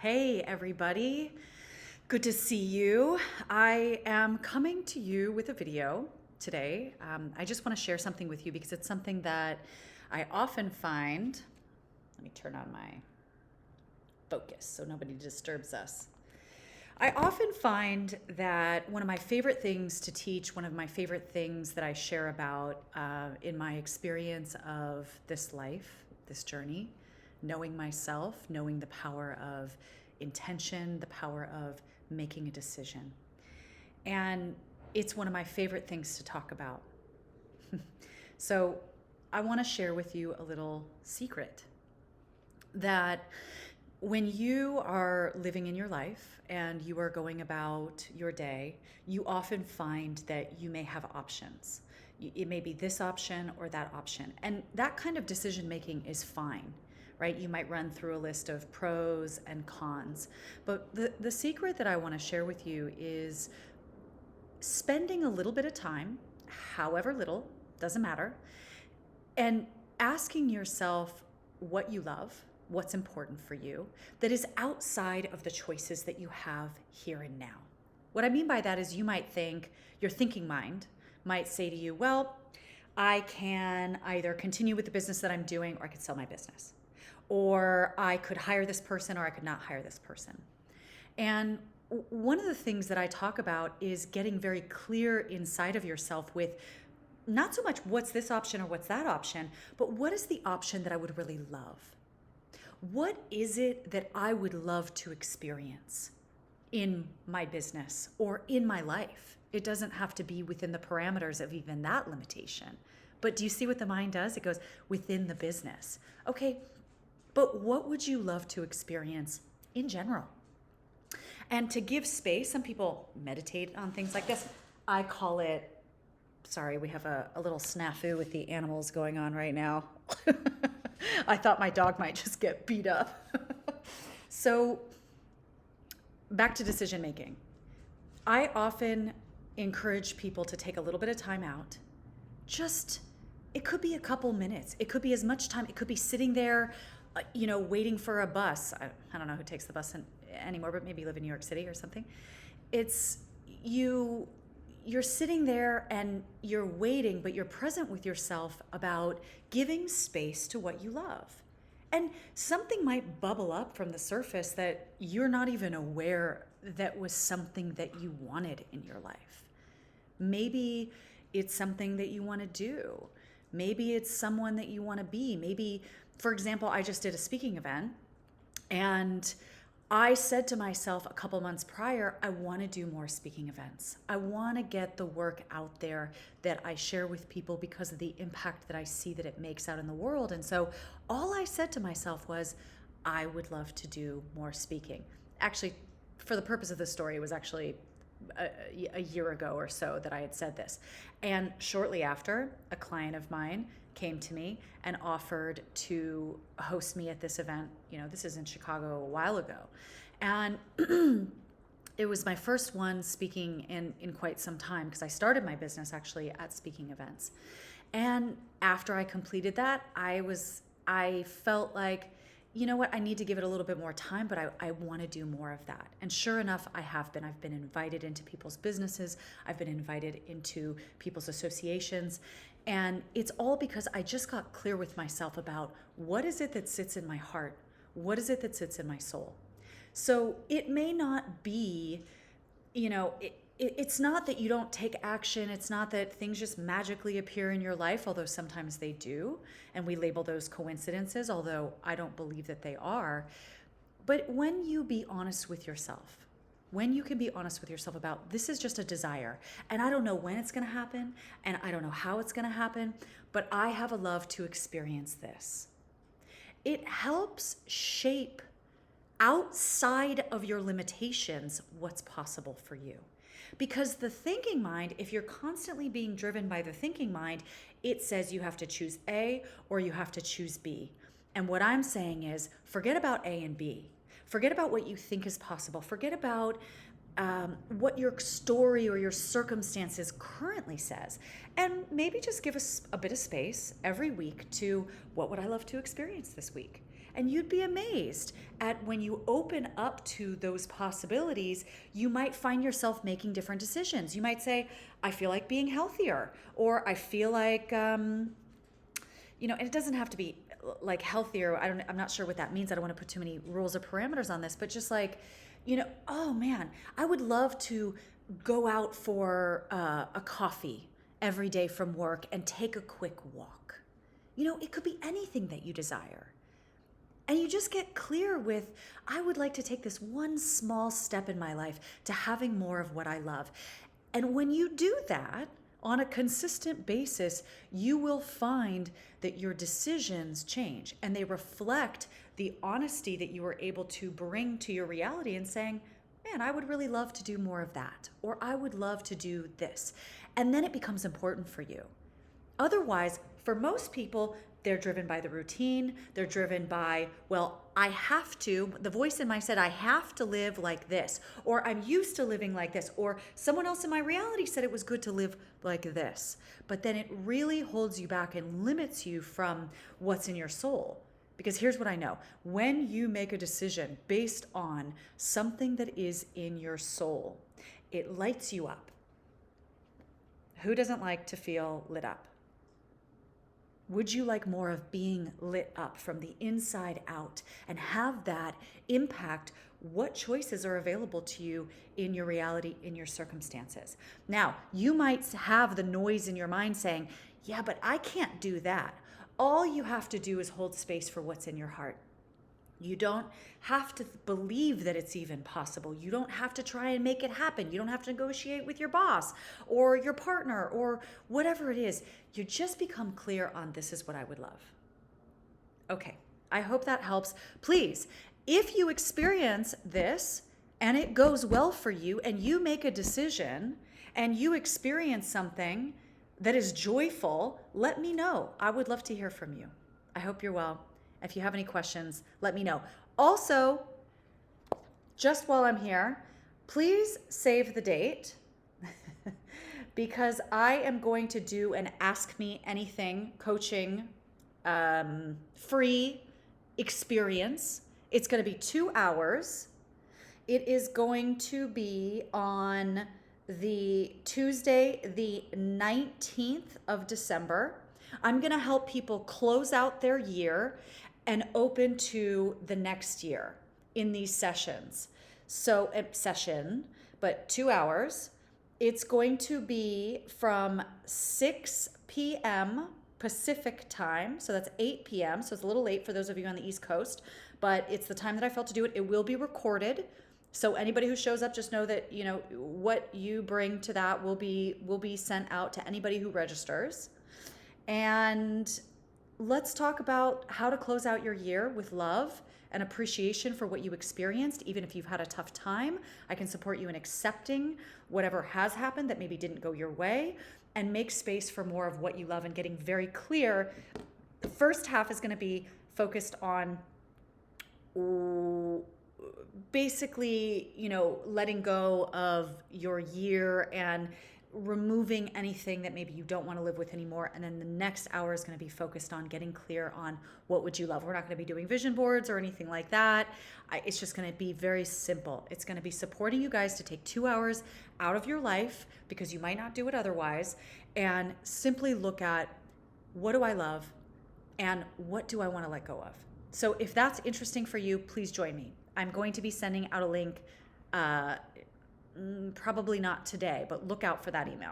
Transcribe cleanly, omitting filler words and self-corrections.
Hey, everybody. Good to see you. I am coming to you with a video today. I just want to share something with you because it's something that I often find. Let me turn on my focus so nobody disturbs us. I often find that one of my favorite things to teach, one of my favorite things that I share about in my experience of this life, this journey, knowing myself, knowing the power of intention, the power of making a decision. And it's one of my favorite things to talk about. So I want to share with you a little secret that when you are living in your life and you are going about your day, you often find that you may have options. It may be this option or that option. And that kind of decision making is fine, right? You might run through a list of pros and cons. But the secret that I want to share with you is spending a little bit of time, however little, doesn't matter, and asking yourself what you love, what's important for you, that is outside of the choices that you have here and now. What I mean by that is you might think, your thinking mind might say to you, well, I can either continue with the business that I'm doing or I could sell my business. Or I could hire this person or I could not hire this person. And one of the things that I talk about is getting very clear inside of yourself with not so much what's this option or what's that option, but what is the option that I would really love? What is it that I would love to experience in my business or in my life? It doesn't have to be within the parameters of even that limitation. But do you see what the mind does? It goes within the business. Okay, but what would you love to experience in general? And to give space, some people meditate on things like this. I call it, sorry, we have a little snafu with the animals going on right now. I thought my dog might just get beat up. So back to decision making. I often encourage people to take a little bit of time out. It could be a couple minutes. It could be as much time. It could be sitting there waiting for a bus. I don't know who takes the bus anymore, but maybe you live in New York City or something. It's you're sitting there and you're waiting, but you're present with yourself about giving space to what you love. And something might bubble up from the surface that you're not even aware that was something that you wanted in your life. Maybe it's something that you want to do. Maybe it's someone that you want to be. Maybe, for example, I just did a speaking event and I said to myself a couple months prior, I want to do more speaking events. I want to get the work out there that I share with people because of the impact that I see that it makes out in the world. And so all I said to myself was, I would love to do more speaking. Actually, for the purpose of the story, it was actually a year ago or so that I had said this. And shortly after, a client of mine came to me and offered to host me at this event. This is in Chicago a while ago. And it was my first one speaking in quite some time because I started my business actually at speaking events. And after I completed that, I felt like, you know what, I need to give it a little bit more time, but I want to do more of that. And sure enough, I've been invited into people's businesses. I've been invited into people's associations. And it's all because I just got clear with myself about what is it that sits in my heart? What is it that sits in my soul? So it may not be, it's not that you don't take action. It's not that things just magically appear in your life, although sometimes they do. And we label those coincidences, although I don't believe that they are. But when you be honest with yourself, when you can be honest with yourself about this is just a desire, and I don't know when it's going to happen, and I don't know how it's going to happen, but I have a love to experience this. It helps shape outside of your limitations what's possible for you. Because the thinking mind, if you're constantly being driven by the thinking mind, it says you have to choose A or you have to choose B. And what I'm saying is forget about A and B. Forget about what you think is possible. Forget about what your story or your circumstances currently says. And maybe just give us a bit of space every week to what would I love to experience this week? And you'd be amazed at when you open up to those possibilities, you might find yourself making different decisions. You might say, I feel like being healthier, or I feel like, and it doesn't have to be like healthier. I'm not sure what that means. I don't want to put too many rules or parameters on this, but just like, oh man, I would love to go out for a coffee every day from work and take a quick walk. It could be anything that you desire. And you just get clear with, I would like to take this one small step in my life to having more of what I love. And when you do that on a consistent basis, you will find that your decisions change and they reflect the honesty that you were able to bring to your reality and saying, man, I would really love to do more of that, or I would love to do this. And then it becomes important for you. Otherwise, for most people, they're driven by the routine. They're driven by, well, I have to, the voice in my head, I have to live like this, or I'm used to living like this, or someone else in my reality said it was good to live like this. But then it really holds you back and limits you from what's in your soul. Because here's what I know. When you make a decision based on something that is in your soul, it lights you up. Who doesn't like to feel lit up? Would you like more of being lit up from the inside out and have that impact what choices are available to you in your reality, in your circumstances? Now, you might have the noise in your mind saying, yeah, but I can't do that. All you have to do is hold space for what's in your heart. You don't have to believe that it's even possible. You don't have to try and make it happen. You don't have to negotiate with your boss or your partner or whatever it is. You just become clear on, this is what I would love. Okay, I hope that helps. Please, if you experience this and it goes well for you and you make a decision and you experience something that is joyful, let me know. I would love to hear from you. I hope you're well. If you have any questions, let me know. Also, just while I'm here, please save the date because I am going to do an Ask Me Anything coaching free experience. It's going to be 2 hours. It is going to be on the Tuesday, the 19th of December. I'm going to help people close out their year and open to the next year in these sessions. So, but 2 hours. It's going to be from 6 p.m. Pacific time. So that's 8 p.m. So it's a little late for those of you on the East Coast, but it's the time that I felt to do it. It will be recorded. So anybody who shows up, just know that, what you bring to that will be sent out to anybody who registers. And let's talk about how to close out your year with love and appreciation for what you experienced. Even if you've had a tough time, I can support you in accepting whatever has happened that maybe didn't go your way and make space for more of what you love and getting very clear. The first half is going to be focused on basically, letting go of your year and removing anything that maybe you don't want to live with anymore. And then the next hour is going to be focused on getting clear on what would you love. We're not going to be doing vision boards or anything like that. It's just going to be very simple. It's going to be supporting you guys to take 2 hours out of your life, because you might not do it otherwise, and simply look at, what do I love and what do I want to let go of? So if that's interesting for you, please join me. I'm going to be sending out a link, probably not today, but look out for that email.